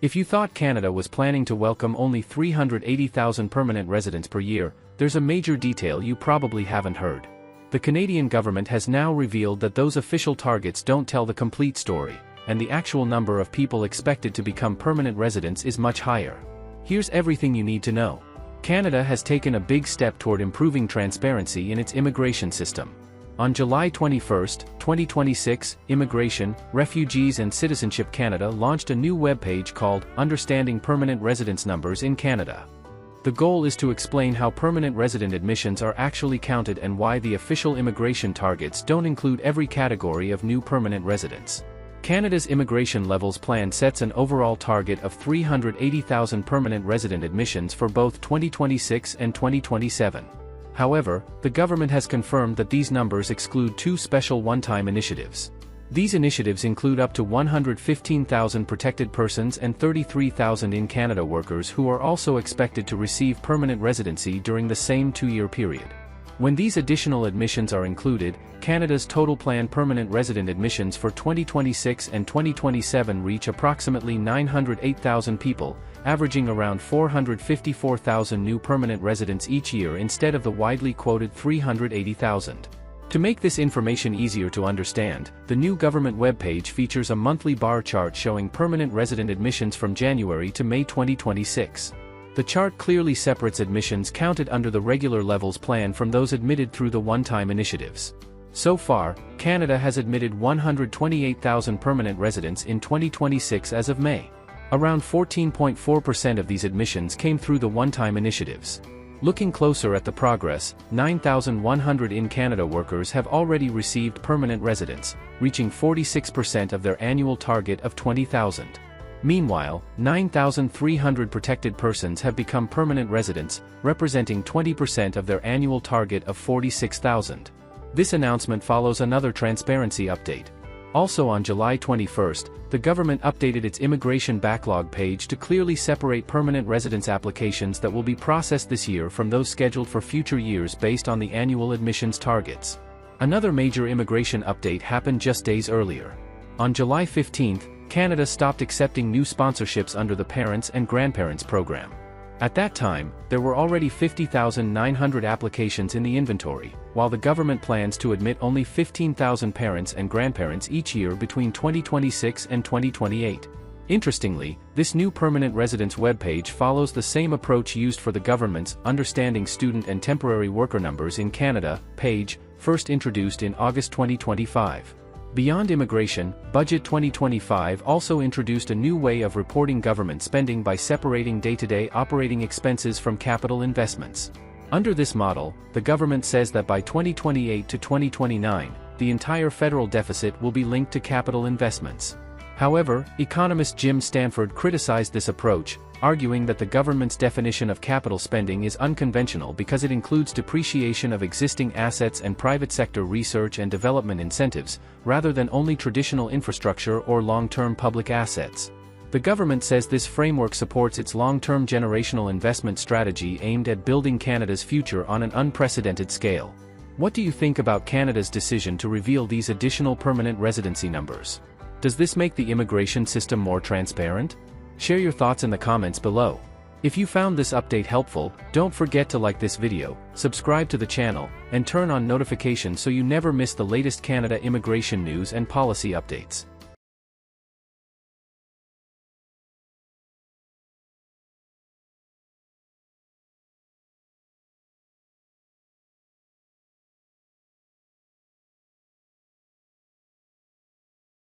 If you thought Canada was planning to welcome only 380,000 permanent residents per year, there's a major detail you probably haven't heard. The Canadian government has now revealed that those official targets don't tell the complete story, and the actual number of people expected to become permanent residents is much higher. Here's everything you need to know. Canada has taken a big step toward improving transparency in its immigration system. On July 21, 2026, Immigration, Refugees and Citizenship Canada launched a new webpage called Understanding Permanent Residence Numbers in Canada. The goal is to explain how permanent resident admissions are actually counted and why the official immigration targets don't include every category of new permanent residents. Canada's immigration levels plan sets an overall target of 380,000 permanent resident admissions for both 2026 and 2027. However, the government has confirmed that these numbers exclude two special one-time initiatives. These initiatives include up to 115,000 protected persons and 33,000 in Canada workers who are also expected to receive permanent residency during the same two-year period. When these additional admissions are included, Canada's total planned permanent resident admissions for 2026 and 2027 reach approximately 908,000 people, averaging around 454,000 new permanent residents each year instead of the widely quoted 380,000. To make this information easier to understand, the new government webpage features a monthly bar chart showing permanent resident admissions from January to May 2026. The chart clearly separates admissions counted under the regular levels plan from those admitted through the one-time initiatives. So far, Canada has admitted 128,000 permanent residents in 2026 as of May. Around 14.4% of these admissions came through the one-time initiatives. Looking closer at the progress, 9,100 in Canada workers have already received permanent residence, reaching 46% of their annual target of 20,000. Meanwhile, 9,300 protected persons have become permanent residents, representing 20% of their annual target of 46,000. This announcement follows another transparency update. Also on July 21, the government updated its immigration backlog page to clearly separate permanent residence applications that will be processed this year from those scheduled for future years based on the annual admissions targets. Another major immigration update happened just days earlier. On July 15, Canada stopped accepting new sponsorships under the Parents and Grandparents program. At that time, there were already 50,900 applications in the inventory, while the government plans to admit only 15,000 parents and grandparents each year between 2026 and 2028. Interestingly, this new permanent residence webpage follows the same approach used for the government's Understanding Student and Temporary Worker Numbers in Canada page, first introduced in August 2025. Beyond immigration, Budget 2025 also introduced a new way of reporting government spending by separating day-to-day operating expenses from capital investments. Under this model, the government says that by 2028 to 2029, the entire federal deficit will be linked to capital investments. However, economist Jim Stanford criticized this approach, arguing that the government's definition of capital spending is unconventional because it includes depreciation of existing assets and private sector research and development incentives, rather than only traditional infrastructure or long-term public assets. The government says this framework supports its long-term generational investment strategy aimed at building Canada's future on an unprecedented scale. What do you think about Canada's decision to reveal these additional permanent residency numbers? Does this make the immigration system more transparent? Share your thoughts in the comments below. If you found this update helpful, don't forget to like this video, subscribe to the channel, and turn on notifications so you never miss the latest Canada immigration news and policy updates.